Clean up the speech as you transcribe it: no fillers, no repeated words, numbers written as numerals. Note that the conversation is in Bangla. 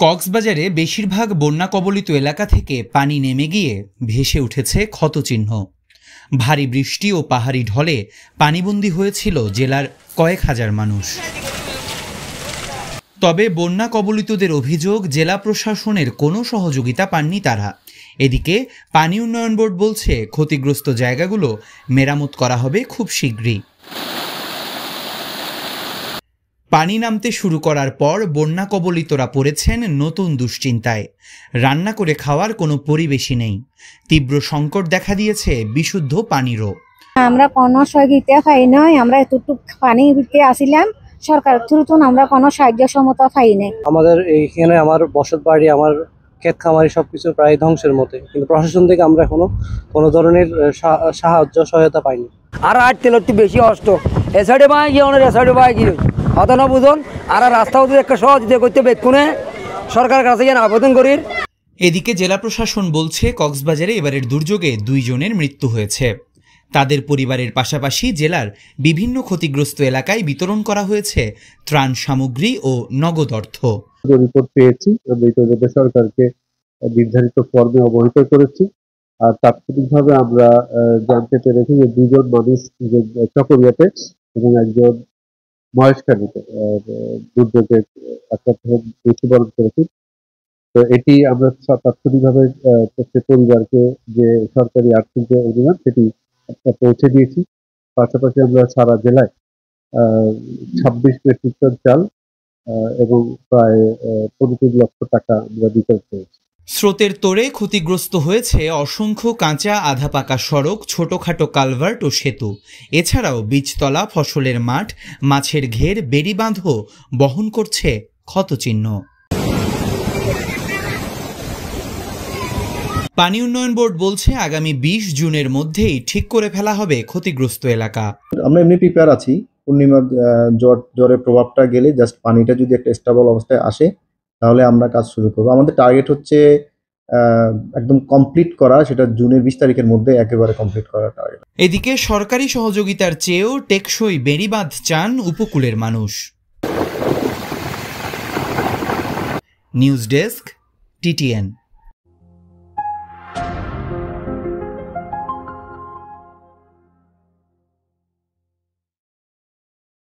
কক্সবাজারে বেশিরভাগ বন্যা কবলিত এলাকা থেকে পানি নেমে গিয়ে ভেসে উঠেছে ক্ষতচিহ্ন। ভারী বৃষ্টি ও পাহাড়ি ঢলে পানিবন্দী হয়েছিল জেলার কয়েক হাজার মানুষ। তবে বন্যা কবলিতদের অভিযোগ, জেলা প্রশাসনের কোনো সহযোগিতা পাননি তারা। এদিকে পানি উন্নয়ন বোর্ড বলছে ক্ষতিগ্রস্ত জায়গাগুলো মেরামত করা হবে খুব শীঘ্রই। পানি নামতে শুরু করার পর বন্যা কবলিতরা পড়েছেন নতুন দুশ্চিন্তায়। রান্না করে খাওয়ার কোনো পরিবেশই নেই। তীব্র সংকট দেখা দিয়েছে বিশুদ্ধ পানিরও। আমরা কোনো সহযোগিতা পাই নাই। আমরা এতটুকু পানি দিতে আসিলাম, সরকার থ্রুতে আমরা কোনো সাহায্য সমতা পাই নাই। আমাদের এইখানে আমার বসত বাড়ি, আমার ক্ষেত খামারি সবকিছু প্রায় ধ্বংসের মধ্যে, কিন্তু প্রশাসন থেকে আমরা কোনো ধরনের সাহায্য সহায়তা পাইনি। আর 8 তেলটি বেশি অষ্ট এ সাইডে পাই গিয়ে এ সাইডে পাই গিয়ে অত না বুঝুন। আর রাস্তাও যদি একটা সহযোগিতা করতে বেক্ষণে সরকারের কাছে যেন আবেদন করি। এদিকে জেলা প্রশাসন বলছে কক্সবাজারে এবারের দুর্যোগে 2 জনের মৃত্যু হয়েছে। তাদের পরিবারের পাশাপাশি জেলার বিভিন্ন ক্ষতিগ্রস্ত এলাকায় বিতরণ করা হয়েছে ত্রাণ সামগ্রী ও নগদ অর্থ। রিপোর্ট পেয়েছি, আমি ইতিমধ্যে সরকারকে নির্ধারিত ফর্মে অবহিত করেছি। আর তাৎক্ষণিকভাবে আমরা জানতে পেরেছি যে 2 জন মানুষ চকরিয়াতে এবং একজন মহেশখালীতে দুর্যোগে আক্রান্ত হয়ে মৃত্যুবরণ করেছি। তো এটি আমরা তাৎক্ষণিকভাবে প্রত্যেক পরিবারকে যে সরকারি আর্থিক যে অনুদান সেটি পৌঁছে দিয়েছি। পাশাপাশি আমরা সারা জেলায় 26 মেট্রিক টন চাল এবং প্রায় 25 লক্ষ টাকা আমরা বিতরণ করেছি। স্রোতের তোড়ে ক্ষতিগ্রস্ত হয়েছে অসংখ্য কাঁচা আধা পাকা সড়ক, ছোটখাটো কালভার্ট ও সেতু। এছাড়াও বীজতলা, ফসলের মাঠ, মাছের ঘের, বেড়িবাঁধও বহন করছে ক্ষতচিহ্ন। পানি উন্নয়ন বোর্ড বলছে আগামী 20 জুনের মধ্যেই ঠিক করে ফেলা হবে ক্ষতিগ্রস্ত এলাকা। আমরা এমনি প্রিপেয়ার আছি। পূর্ণিমার জ্বরের প্রভাবটা গেলে জাস্ট পানিটা যদি একটা স্টেবল অবস্থায় আসে তাহলে আমরা কাজ শুরু করবো। আমাদের টার্গেট হচ্ছে একদম কমপ্লিট করা, সেটা জুনের 20 তারিখের মধ্যে একেবারে কমপ্লিট করা টার্গেট। এদিকে সরকারি সহযোগিতার চেয়েও টেকসই বেড়িবাঁধ চান উপকূলের মানুষ। News desk, TTN।